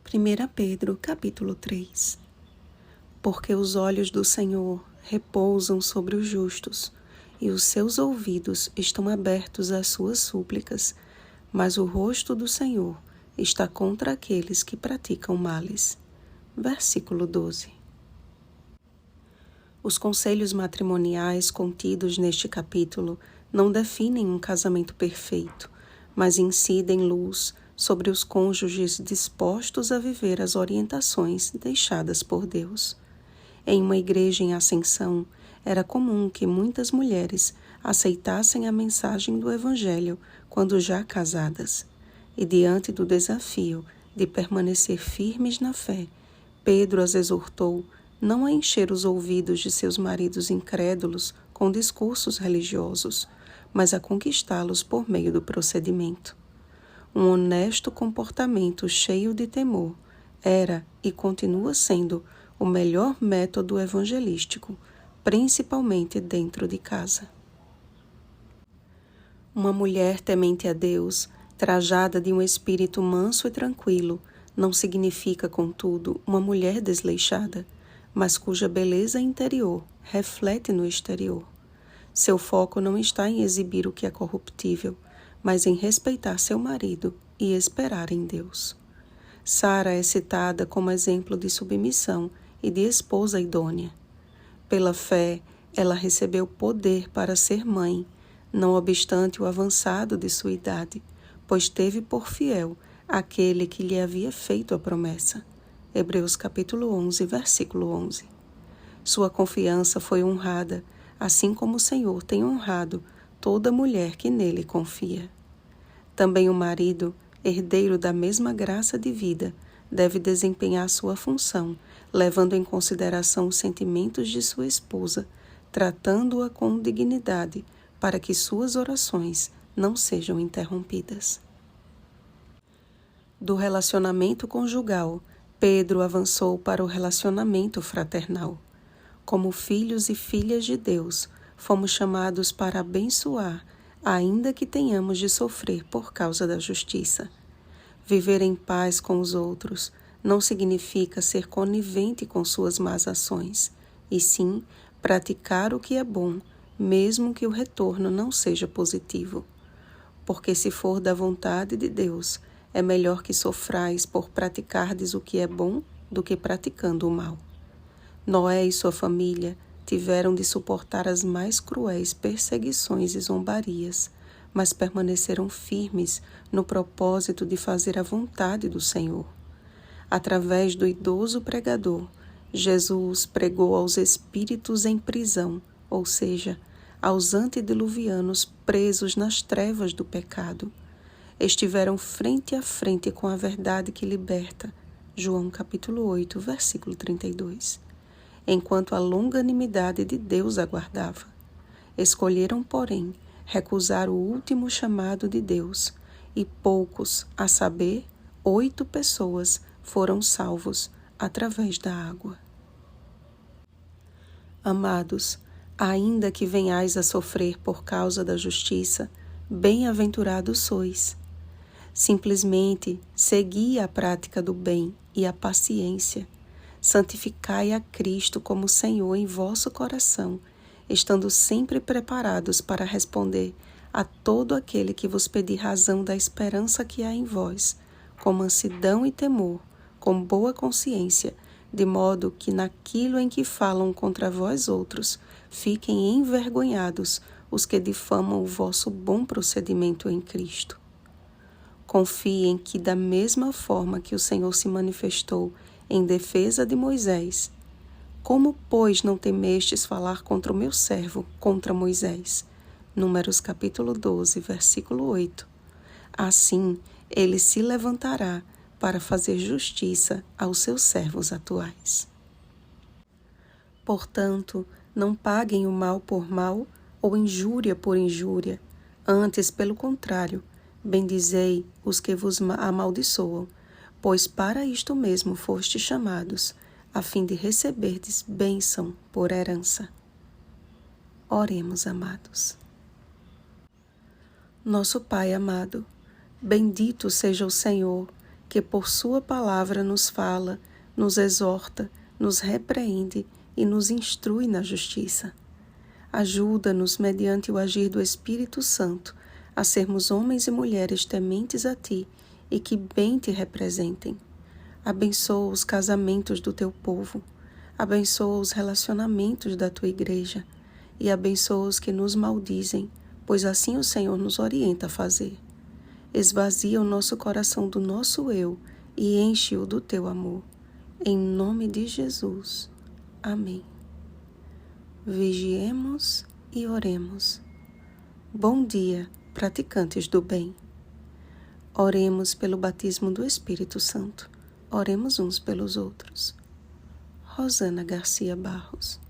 1 Pedro, capítulo 3. Porque os olhos do Senhor repousam sobre os justos, e os seus ouvidos estão abertos às suas súplicas, mas o rosto do Senhor está contra aqueles que praticam males. Versículo 12. Os conselhos matrimoniais contidos neste capítulo não definem um casamento perfeito, mas incidem luz sobre os cônjuges dispostos a viver as orientações deixadas por Deus. Em uma igreja em ascensão, era comum que muitas mulheres aceitassem a mensagem do Evangelho quando já casadas. E diante do desafio de permanecer firmes na fé, Pedro as exortou não a encher os ouvidos de seus maridos incrédulos com discursos religiosos, mas a conquistá-los por meio do procedimento. Um honesto comportamento cheio de temor era e continua sendo o melhor método evangelístico, principalmente dentro de casa. Uma mulher temente a Deus, trajada de um espírito manso e tranquilo, não significa, contudo, uma mulher desleixada, mas cuja beleza interior reflete no exterior. Seu foco não está em exibir o que é corruptível, mas em respeitar seu marido e esperar em Deus. Sara é citada como exemplo de submissão e de esposa idônea. Pela fé, ela recebeu poder para ser mãe, não obstante o avançado de sua idade, pois teve por fiel aquele que lhe havia feito a promessa. Hebreus capítulo 11, versículo 11. Sua confiança foi honrada, assim como o Senhor tem honrado toda mulher que nele confia. Também o marido, herdeiro da mesma graça de vida, deve desempenhar sua função, levando em consideração os sentimentos de sua esposa, tratando-a com dignidade, para que suas orações não sejam interrompidas. Do relacionamento conjugal, Pedro avançou para o relacionamento fraternal. Como filhos e filhas de Deus, fomos chamados para abençoar, ainda que tenhamos de sofrer por causa da justiça. Viver em paz com os outros não significa ser conivente com suas más ações, e sim praticar o que é bom, mesmo que o retorno não seja positivo. Porque se for da vontade de Deus, é melhor que sofrais por praticardes o que é bom do que praticando o mal. Noé e sua família tiveram de suportar as mais cruéis perseguições e zombarias, mas permaneceram firmes no propósito de fazer a vontade do Senhor. Através do idoso pregador, Jesus pregou aos espíritos em prisão, ou seja, aos antediluvianos presos nas trevas do pecado. Estiveram frente a frente com a verdade que liberta. João capítulo 8, versículo 32. Enquanto a longanimidade de Deus aguardava. Escolheram, porém, recusar o último chamado de Deus, e poucos, a saber, 8 pessoas, foram salvos através da água. Amados, ainda que venhais a sofrer por causa da justiça, bem-aventurados sois. Simplesmente segui a prática do bem e a paciência. Santificai a Cristo como Senhor em vosso coração, estando sempre preparados para responder a todo aquele que vos pedir razão da esperança que há em vós, com mansidão e temor, com boa consciência, de modo que naquilo em que falam contra vós outros, fiquem envergonhados os que difamam o vosso bom procedimento em Cristo. Confiem que, da mesma forma que o Senhor se manifestou em defesa de Moisés, como, pois, não temestes falar contra o meu servo, contra Moisés? Números capítulo 12, versículo 8. Assim, ele se levantará para fazer justiça aos seus servos atuais. Portanto, não paguem o mal por mal ou injúria por injúria, antes, pelo contrário, bendizei os que vos amaldiçoam, pois para isto mesmo fostes chamados, a fim de receberdes bênção por herança. Oremos, amados. Nosso Pai amado, bendito seja o Senhor, que por sua palavra nos fala, nos exorta, nos repreende e nos instrui na justiça. Ajuda-nos, mediante o agir do Espírito Santo, a sermos homens e mulheres tementes a Ti e que bem Te representem. Abençoa os casamentos do Teu povo, abençoa os relacionamentos da Tua igreja e abençoa os que nos maldizem, pois assim o Senhor nos orienta a fazer. Esvazia o nosso coração do nosso eu e enche-o do Teu amor. Em nome de Jesus. Amém. Vigiemos e oremos. Bom dia, praticantes do bem. Oremos pelo batismo do Espírito Santo. Oremos uns pelos outros. Rosana Garcia Barros.